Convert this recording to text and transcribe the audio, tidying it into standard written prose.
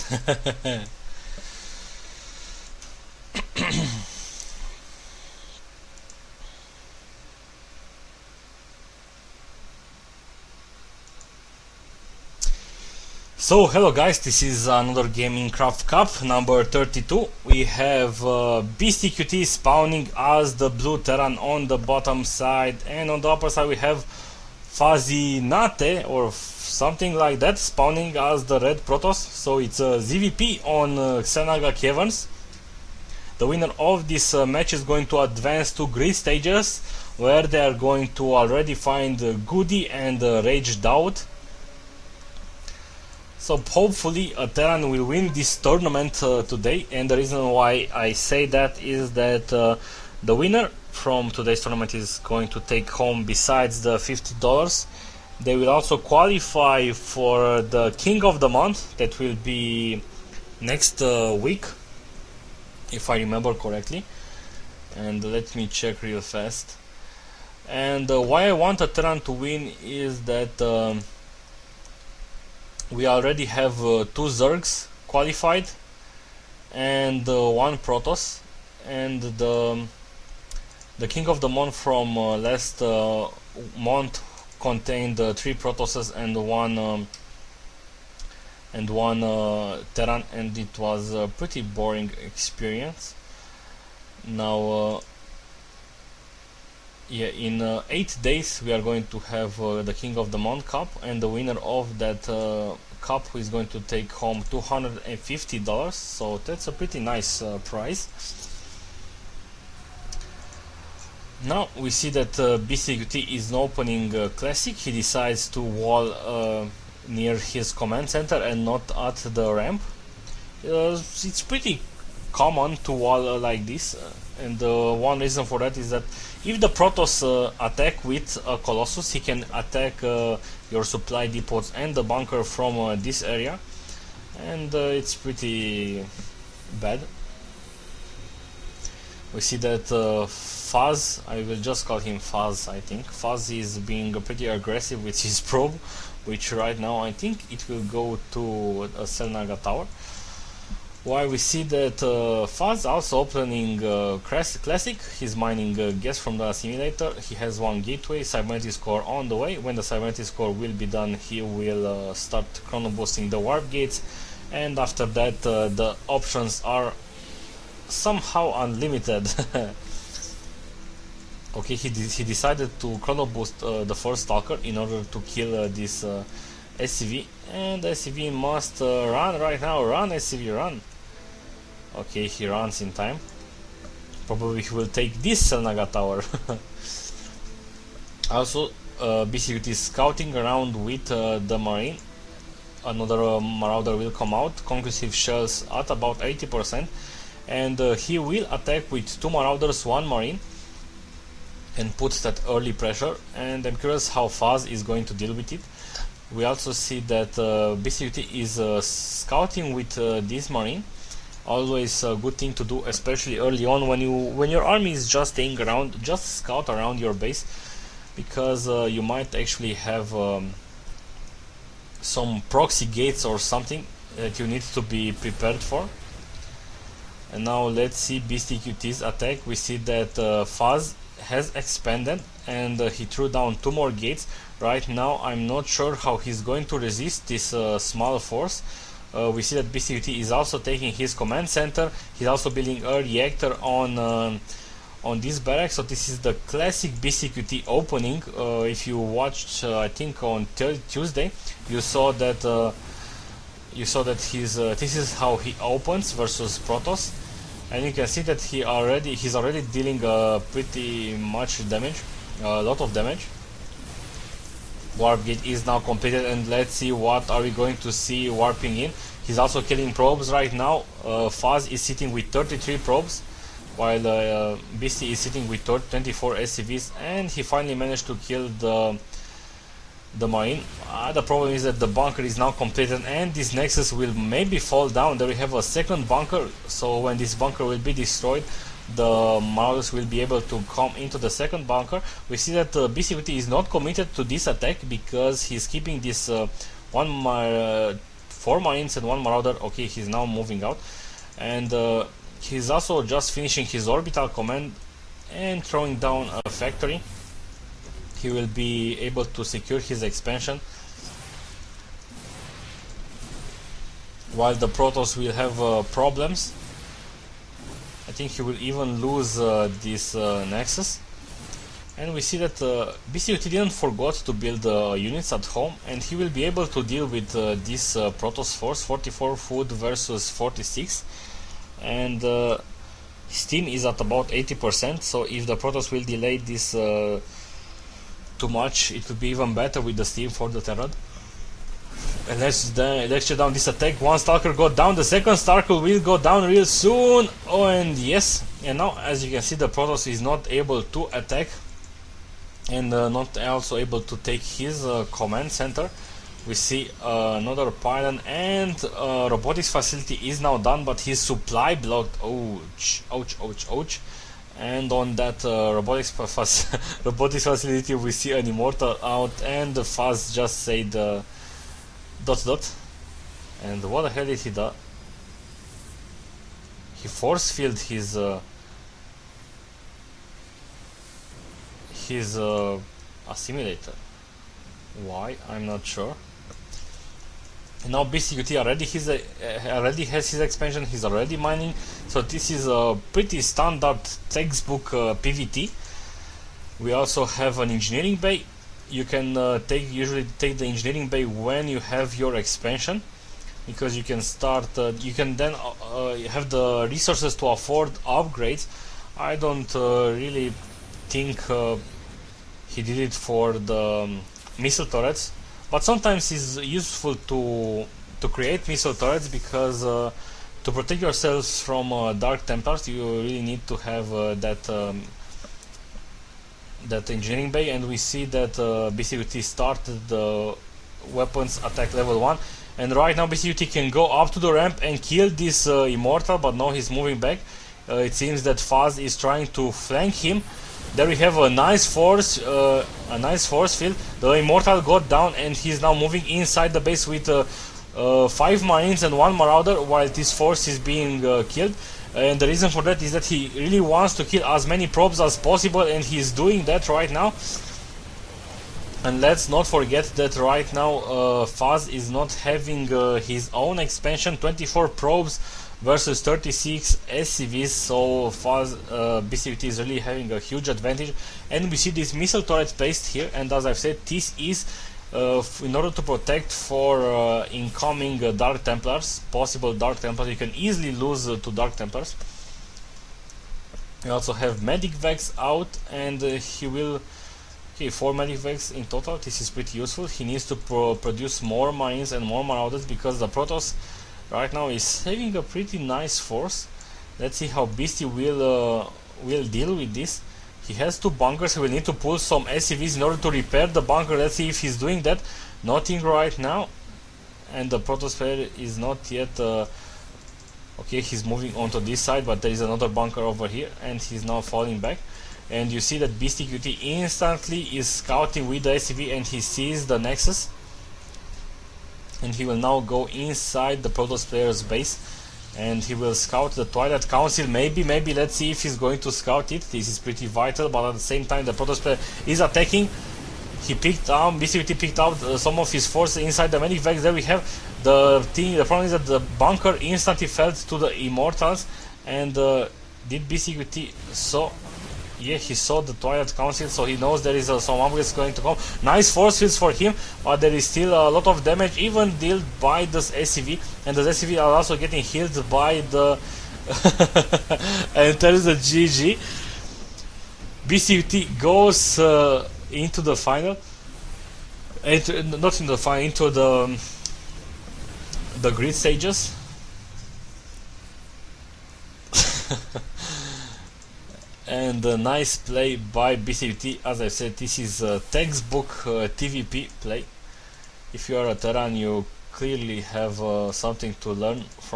So hello guys, this is another game in CraftCup number 32. We have Beastyqt spawning as the blue Terran on the bottom side, and on the upper side we have FaZiNaTe or something like that spawning as the red Protoss. So it's a ZVP on Xel'Naga Caverns. The winner of this match is going to advance to grid stages, where they are going to already find Goody and Rage Doubt. So hopefully a Terran will win this tournament today, and the reason why I say that is that the winner from today's tournament is going to take home, besides the $50, they will also qualify for the King of the Month that will be next week, if I remember correctly. And let me check real fast. And why I want a Terran to win is that we already have 2 Zergs qualified and 1 Protoss, and the King of the Month from last month contained 3 Protosses and one Terran, and it was a pretty boring experience. Now yeah, in 8 days we are going to have the King of the Month Cup, and the winner of that cup is going to take home $250, so that's a pretty nice prize. Now we see that Beastyqt is opening Classic. He decides to wall near his command center and not at the ramp. It's pretty common to wall like this, and one reason for that is that if the Protoss attack with a Colossus, he can attack your supply depots and the bunker from this area, and it's pretty bad. We see that Faz, I will just call him Faz, I think. Faz is being pretty aggressive with his probe, which right now I think it will go to a Xel'Naga tower. While we see that Faz also opening Classic, he's mining gas from the assimilator. He has 1 gateway, cybernetics core on the way. When the cybernetics core will be done, he will start chrono boosting the warp gates, and after that the options are somehow unlimited. Okay, he decided to chrono boost the first stalker in order to kill this SCV, and the SCV must run right now. Run, SCV, run. Okay, he runs in time. Probably he will take this Xel'Naga tower. Also, Beastyqt is scouting around with the Marine. Another Marauder will come out. Conclusive shells at about 80%, and he will attack with 2 Marauders, 1 Marine, and put that early pressure. And I'm curious how Faz is going to deal with it. We also see that Beastyqt is scouting with this Marine. Always a good thing to do, especially early on when your army is just staying around. Just scout around your base, because you might actually have some proxy gates or something that you need to be prepared for. And now let's see Beastyqt's attack. We see that Faz has expanded, and he threw down 2 more gates. Right now I'm not sure how he's going to resist this small force. We see that Beastyqt is also taking his command center. He's also building a reactor on this barrack. So this is the classic Beastyqt opening. If you watched, I think on Tuesday, you saw that this is how he opens versus Protoss, and you can see that he's already dealing pretty much damage, a lot of damage. Warp gate is now completed, and let's see what are we going to see warping in. He's also killing probes right now. Faz is sitting with 33 probes, while Beasty is sitting with 24 SCVs, and he finally managed to kill the Marine. The problem is that the bunker is now completed, and this Nexus will maybe fall down. There we have a second bunker, so when this bunker will be destroyed, the Marauders will be able to come into the second bunker. We see that Beastyqt is not committed to this attack, because he's keeping this 4 Marines and 1 Marauder. Okay, he's now moving out, and he's also just finishing his orbital command and throwing down a factory. He will be able to secure his expansion, while the Protoss will have problems. I think he will even lose this Nexus. And we see that Beastyqt didn't forget to build units at home, and he will be able to deal with this Protoss force, 44 food versus 46, and his team is at about 80%, so if the Protoss will delay this too much, it will be even better with the steam for the Terran. And let's shut down this attack. One Stalker got down, the second Stalker will go down real soon. Oh, and yes, and now as you can see, the Protoss is not able to attack, and not also able to take his command center. We see another pylon, and robotics facility is now done, but his supply blocked. Ouch, ouch, ouch, ouch. And on that robotics facility we see an immortal out, and the Faz just said dot dot. And what the hell did he do? He force filled his assimilator. Why? I'm not sure. And now Beastyqt already has his expansion. He's already mining. So this is a pretty standard textbook PvT. We also have an engineering bay. You can usually take the engineering bay when you have your expansion, because you can start. You can then have the resources to afford upgrades. I don't really think he did it for the missile turrets, but sometimes it's useful to create missile turrets, because to protect yourselves from Dark Templars you really need to have that engineering bay. And we see that Beastyqt started the weapons attack level 1, and right now Beastyqt can go up to the ramp and kill this immortal, but now he's moving back. It seems that Faz is trying to flank him. There we have a nice force field. The immortal got down, and he's now moving inside the base with 5 Marines and 1 Marauder, while this force is being killed. And the reason for that is that he really wants to kill as many probes as possible, and he's doing that right now. And let's not forget that right now Faz is not having his own expansion. 24 probes versus 36 SCVs, so Faz Beastyqt is really having a huge advantage. And we see this missile turret placed here, and as I've said, this is in order to protect for incoming Dark Templars, possible Dark Templars. You can easily lose to Dark Templars. We also have Medic Vex out, and he will... Okay, 4 Medic Vex in total. This is pretty useful. He needs to produce more Marines and more Marauders, because the Protoss right now is having a pretty nice force. Let's see how Beasty will deal with this. He has 2 bunkers. He will need to pull some SCVs in order to repair the bunker. Let's see if he's doing that. Nothing right now, and the Protoss player is not yet okay, he's moving onto this side, but there is another bunker over here, and he's now falling back. And you see that Beastyqt instantly is scouting with the SCV, and he sees the Nexus, and he will now go inside the Protoss player's base, and he will scout the Twilight Council. Maybe let's see if he's going to scout it. This is pretty vital, but at the same time the Protoss player is attacking. He picked out, Beastyqt picked out some of his forces inside the Medic Vex. There we have the thing. The problem is that the bunker instantly fell to the Immortals, and did Beastyqt so? Yeah, he saw the Twilight Council, so he knows there is some upgrades going to come. Nice force fields for him, but there is still a lot of damage even dealt by this SCV, and the SCV are also getting healed by the and there is a GG. Beastyqt goes into the final, not in the final, into the grid stages. And a nice play by Beastyqt. As I said, this is a textbook TVP play. If you are a Terran, you clearly have something to learn from